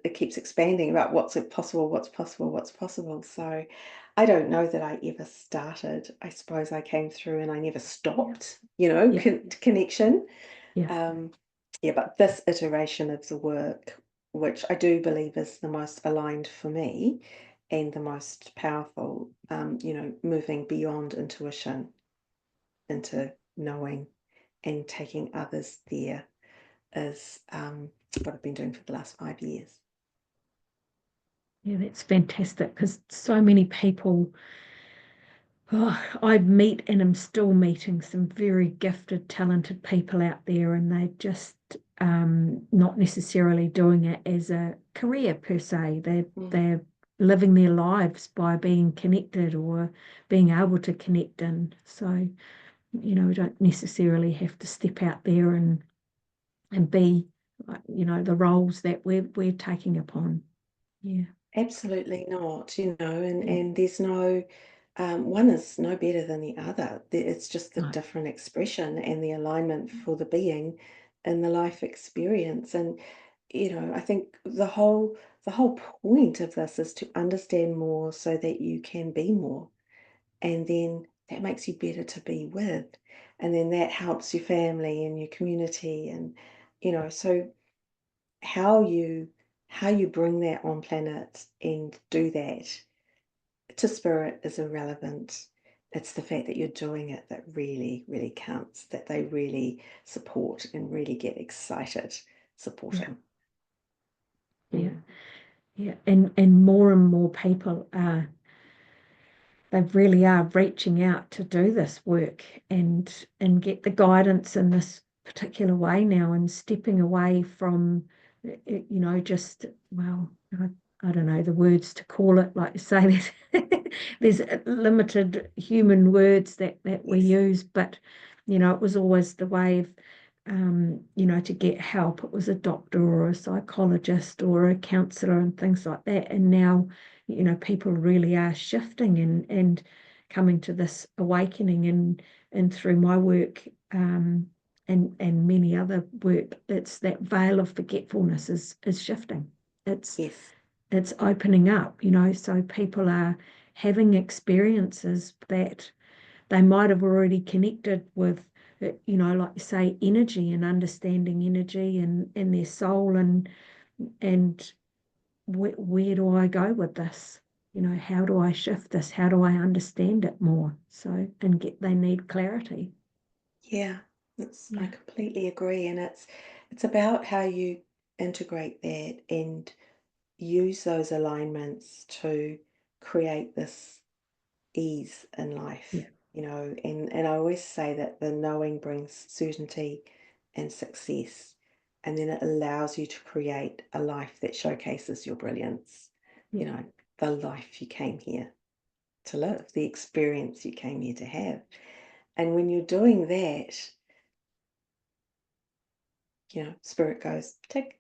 it keeps expanding about what's possible, what's possible, what's possible. So I don't know that I ever started. I suppose I came through and I never Yeah. stopped, Yeah. connection. Yeah. Um, yeah, but this iteration of the work, which I do believe is the most aligned for me and the most powerful, moving beyond intuition into knowing and taking others there is what I've been doing for the last 5 years. Yeah, that's fantastic because so many people, I meet and am still meeting some very gifted, talented people out there, and they just not necessarily doing it as a career per se. Mm. They're living their lives by being connected or being able to connect in. So, we don't necessarily have to step out there and be, the roles that we're taking upon. Yeah, Absolutely not, yeah, and there's no one is no better than the other. It's just the no, different expression and the alignment for the being and the life experience. And I think the whole point of this is to understand more so that you can be more. And then that makes you better to be with. And then that helps your family and your community. And, so how you bring that on planet and do that to spirit is irrelevant. It's the fact that you're doing it that really, really counts, that they really support and really get excited yeah, supporting. yeah, Mm. yeah. And more people are they really are reaching out to do this work and get the guidance in this particular way now and stepping away from just I don't know the words to call it, like you say, there's limited human words that we Yes. use, but it was always the way of to get help. It was a doctor or a psychologist or a counselor and things like that. And now, people really are shifting and coming to this awakening and through my work and many other work, it's that veil of forgetfulness is shifting. It's Yes. it's opening up, so people are having experiences that they might have already connected with, like you say, energy and understanding energy and their soul and where do I go with this? How do I shift this? How do I understand it more? So, and they need clarity. Yeah. I Yeah, completely agree. And it's about how you integrate that and use those alignments to create this ease in yeah, life, and I always say that the knowing brings certainty and success, and then it allows you to create a life that showcases your brilliance, yeah, the life you came here to live, the experience you came here to have. And when you're doing that, spirit goes tick.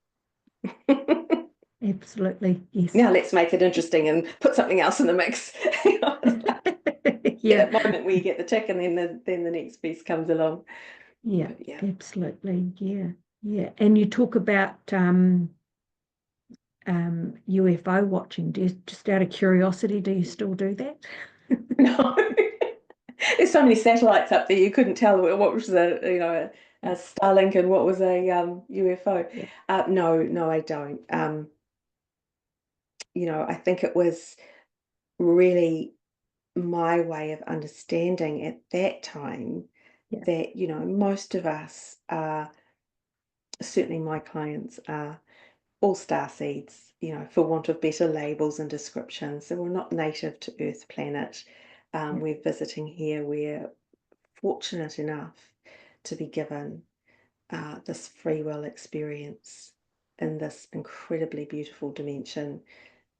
absolutely. Yes. Now let's make it interesting and put something else in the mix. It's like, Yeah, that moment where you get the tick and then the next piece comes along. yeah, But yeah. absolutely. Yeah, yeah. And you talk about UFO watching. Just out of curiosity, do you still do that? No. There's so many satellites up there, you couldn't tell what was a Yeah, Starlink and what was a UFO. yeah, No, no, I don't. I think it was really my way of understanding at that time yeah, that, most of us are, certainly my clients are all star seeds, for want of better labels and descriptions. So we're not native to Earth planet. yeah, We're visiting here. We're fortunate enough to be given this free will experience in this incredibly beautiful dimension.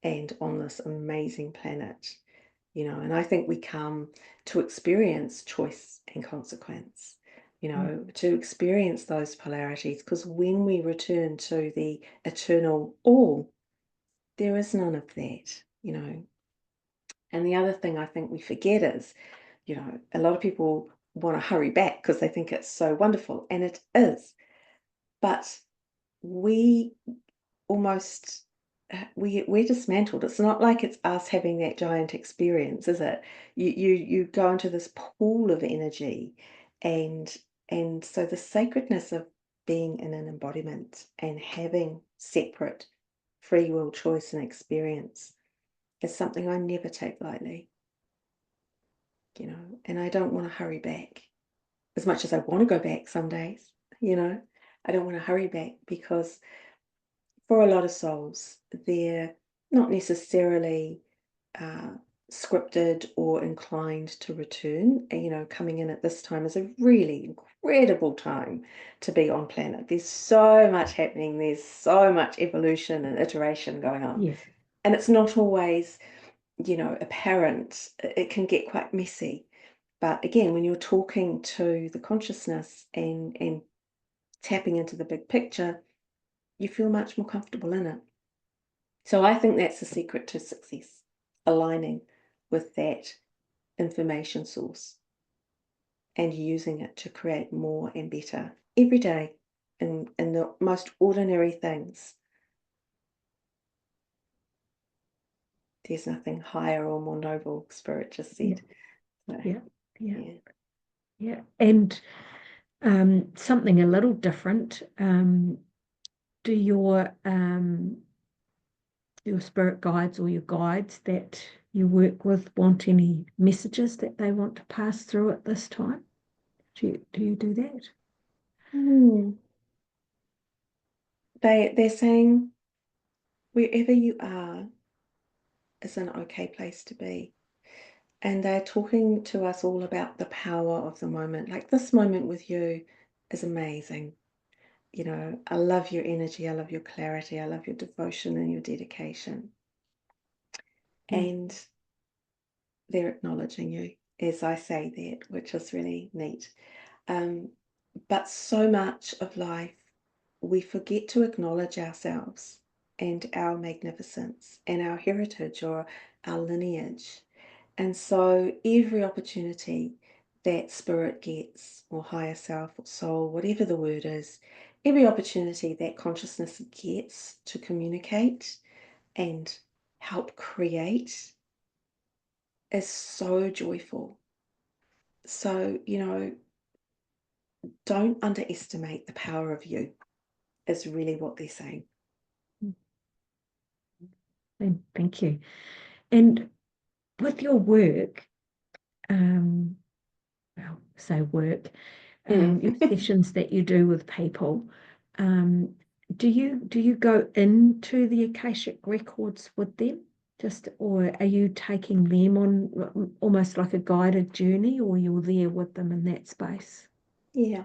and on this amazing planet, and I think we come to experience choice and consequence, to experience those polarities, because when we return to the eternal all, there is none of that. And the other thing I think we forget is, a lot of people want to hurry back because they think it's so wonderful, and it is. But we almost we're dismantled. It's not like it's us having that giant experience, is it? You go into this pool of energy, and so the sacredness of being in an embodiment and having separate free will choice and experience is something I never take lightly, and I don't want to hurry back as much as I want to go back some days, I don't want to hurry back because for a lot of souls, they're not necessarily uh, scripted or inclined to return. Coming in at this time is a really incredible time to be on planet. There's so much happening, there's so much evolution and iteration going on. Yes. And it's not always, apparent. It can get quite messy. But again, when you're talking to the consciousness and tapping into the big picture, you feel much more comfortable in it. So I think that's the secret to success, aligning with that information source and using it to create more and better every day in the most ordinary things. There's nothing higher or more noble, Spirit just said. So, Yeah. yeah. Yeah. And something a little different. Do your spirit guides or your guides that you work with want any messages that they want to pass through at this time? Do you do that? They're saying wherever you are is an okay place to be. And they're talking to us all about the power of the moment. Like this moment with you is amazing. I love your energy. I love your clarity. I love your devotion and your dedication. And they're acknowledging you as I say that, which is really neat. But so much of life, we forget to acknowledge ourselves and our magnificence and our heritage or our lineage. And so every opportunity that spirit gets, or higher self or soul, whatever the word is, every opportunity that consciousness gets to communicate and help create is so joyful. So, don't underestimate the power of you, is really what they're saying. Thank you. And with your work, well, say work, your sessions that you do with people, do you go into the Akashic records with them? Or are you taking them on almost like a guided journey, or you're there with them in that space? Yeah.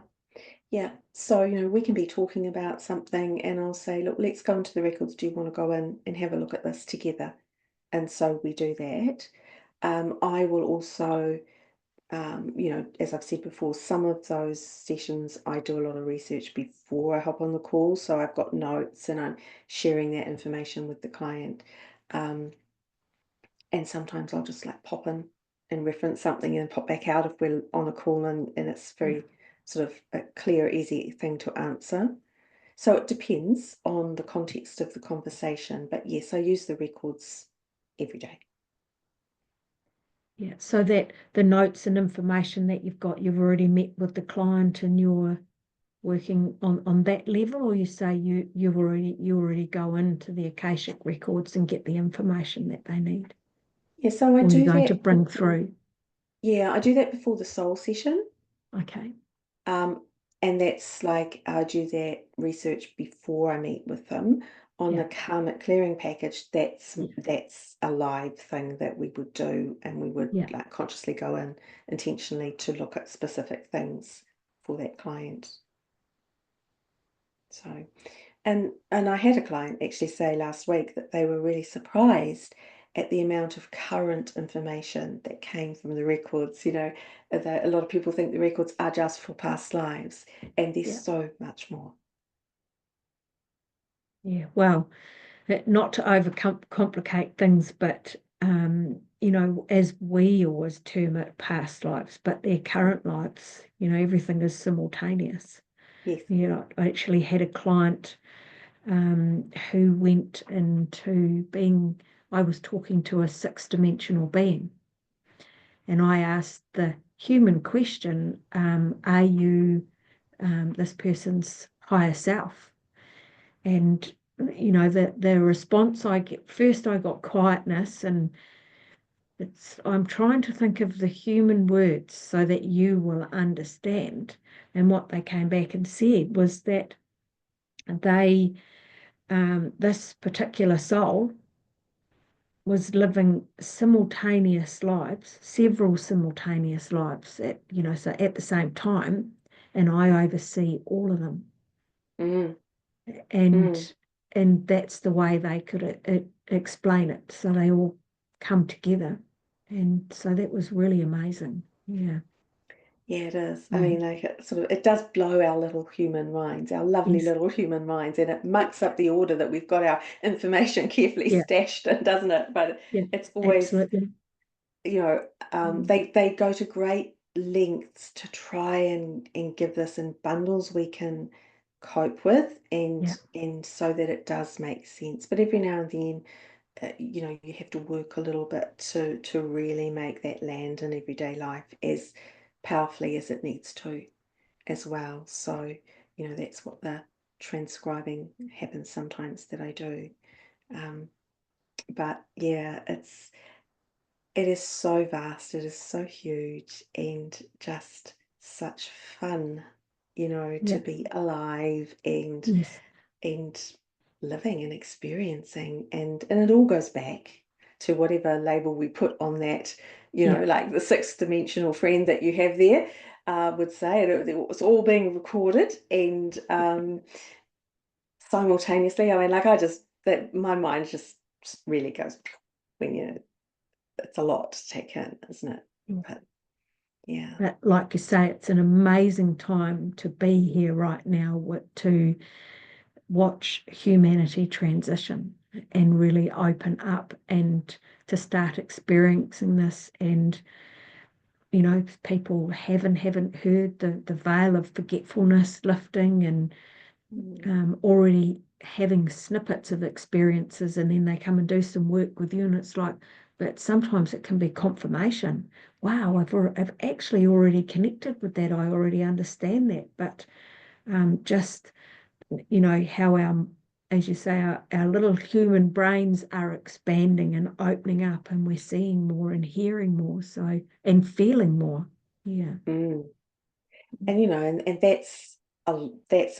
Yeah. So, we can be talking about something and I'll say, look, let's go into the records. Do you want to go in and have a look at this together? And so we do that. I will also, as I've said before, some of those sessions I do a lot of research before I hop on the call. So I've got notes and I'm sharing that information with the client. And sometimes I'll just like pop in and reference something and pop back out if we're on a call and it's very sort of a clear, easy thing to answer. So it depends on the context of the conversation. But yes, I use the records every day. Yeah, so that the notes and information that you've already met with the client and you're working on that level, or you say you already go into the Akashic records and get the information that they need, Yeah, so I or you're do going to that. bring through. Yeah, I do that before the soul session. Okay. Um, and that's like I do that research before I meet with them. On the Karmic Clearing package, that's a live thing that we would do, and we would like consciously go in intentionally to look at specific things for that client. So, And I had a client actually say last week that they were really surprised at the amount of current information that came from the records. That a lot of people think the records are just for past lives, and there's Yeah. so much more. Yeah. Well, not to overcomplicate things, but as we always term it, past lives, but their current lives, everything is simultaneous. Yes. I actually had a client who went into being, I was talking to a six-dimensional being, and I asked the human question, are you this person's higher self? And the response I get, first I got quietness, and I'm trying to think of the human words so that you will understand. And what they came back and said was that they this particular soul was living simultaneous lives, several simultaneous lives so at the same time, and I oversee all of them. Mm, mm. And that's the way they could explain it. So they all come together. And so that was really amazing. Yeah. Yeah, it is. I Mm. mean, like it does blow our little human minds, our lovely Yes. little human minds, and it mucks up the order that we've got our information carefully Yeah. stashed in, doesn't it? But Yeah. it's always, Absolutely. Mm. they go to great lengths to try and give this in bundles we can cope with, Yeah. and so that it does make sense. But every now and then, you have to work a little bit to really make that land in everyday life as powerfully as it needs to as well. So, that's what the transcribing happens sometimes that I do. Um, but yeah, it is so vast, it is so huge, and just such fun, to Yeah. be alive Yes. and living and experiencing, and it all goes back to whatever label we put on that, Yeah. like the sixth dimensional friend that you have there would say it's all being recorded, and simultaneously, I mean, like, I just that my mind just really goes when it's a lot to take in, isn't it? Yes. But yeah. But like you say, it's an amazing time to be here right now to watch humanity transition and really open up and to start experiencing this. And people haven't heard the veil of forgetfulness lifting, and Mm, already having snippets of experiences, and then they come and do some work with you, and it's like, but sometimes it can be confirmation. Wow, I've actually already connected with that. I already understand that. But just how as you say, our little human brains are expanding and opening up, and we're seeing more and hearing more, so, and feeling more. Yeah. mm. And and that's a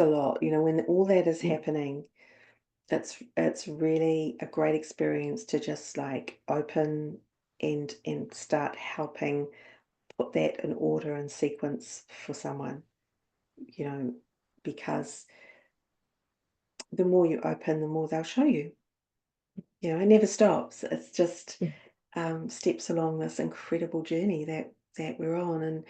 lot, when all that is Yeah. happening. It's really a great experience to just like open and start helping put that in order and sequence for someone, you know, because the more you open, the more they'll show you. It never stops. It's just Yeah. steps along this incredible journey that we're on. And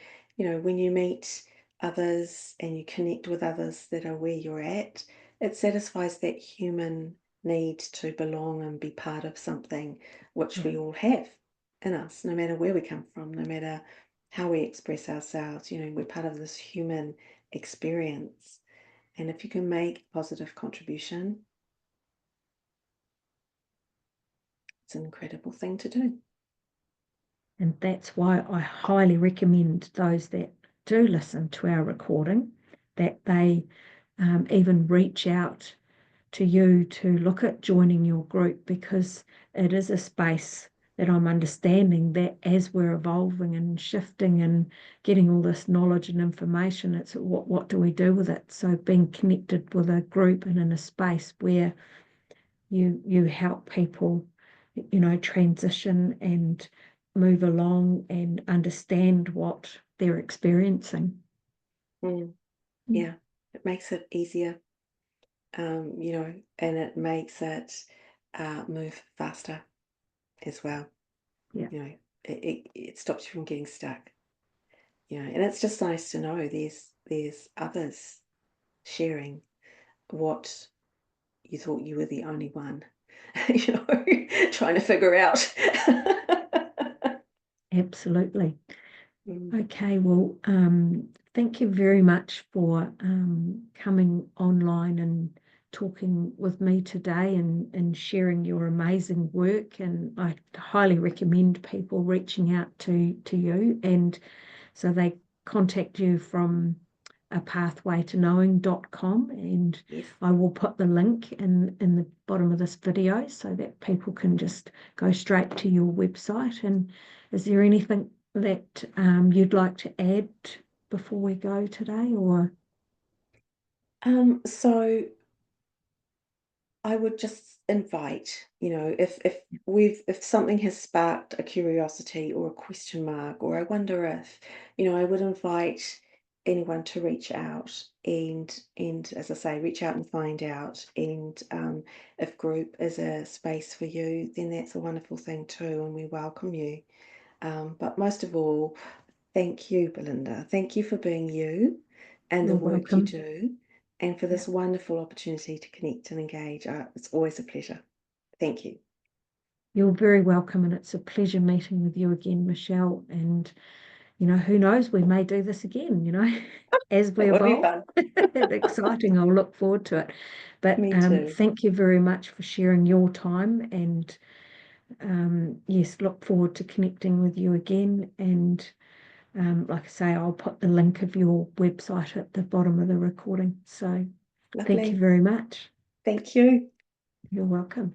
when you meet others and you connect with others that are where you're at, it satisfies that human need to belong and be part of something which Yeah. we all have in us, no matter where we come from, no matter how we express ourselves. We're part of this human experience. And if you can make a positive contribution, it's an incredible thing to do. And that's why I highly recommend those that do listen to our recording that they even reach out to you to look at joining your group, because it is a space that I'm understanding that as we're evolving and shifting and getting all this knowledge and information, it's what do we do with it? So being connected with a group and in a space where you help people, transition and move along and understand what they're experiencing. Mm, Mm. yeah, it makes it easier. you know, and it makes it move faster as well. Yeah, You know, it stops you from getting stuck. You know, and it's just nice to know there's others sharing what you thought you were the only one, you know, trying to figure out. absolutely. Mm, Okay, well, thank you very much for coming online and talking with me today and sharing your amazing work. And I highly recommend people reaching out to you. And so they contact you from a pathwaytoknowing.com, and yes, I will put the link in the bottom of this video so that people can just go straight to your website. And is there anything that you'd like to add before we go today, or so I would just invite, you know, if something has sparked a curiosity or a question mark, or I wonder if, you know, I would invite anyone to reach out and as I say, reach out and find out. And if group is a space for you, then that's a wonderful thing too, and we welcome you. But most of all, thank you, Belinda. Thank you for being you and the you're work you welcome? do, and for Yeah, this wonderful opportunity to connect and engage. It's always a pleasure. Thank you. you're very welcome, and it's a pleasure meeting with you again, Michelle. And who knows, we may do this again, as we That would be evolve. fun. Exciting. I'll look forward to it. But Me too. thank you very much for sharing your time. And yes, look forward to connecting with you again. And like I say, I'll put the link of your website at the bottom of the recording. So thank you Lovely. very much. Thank you. You're welcome.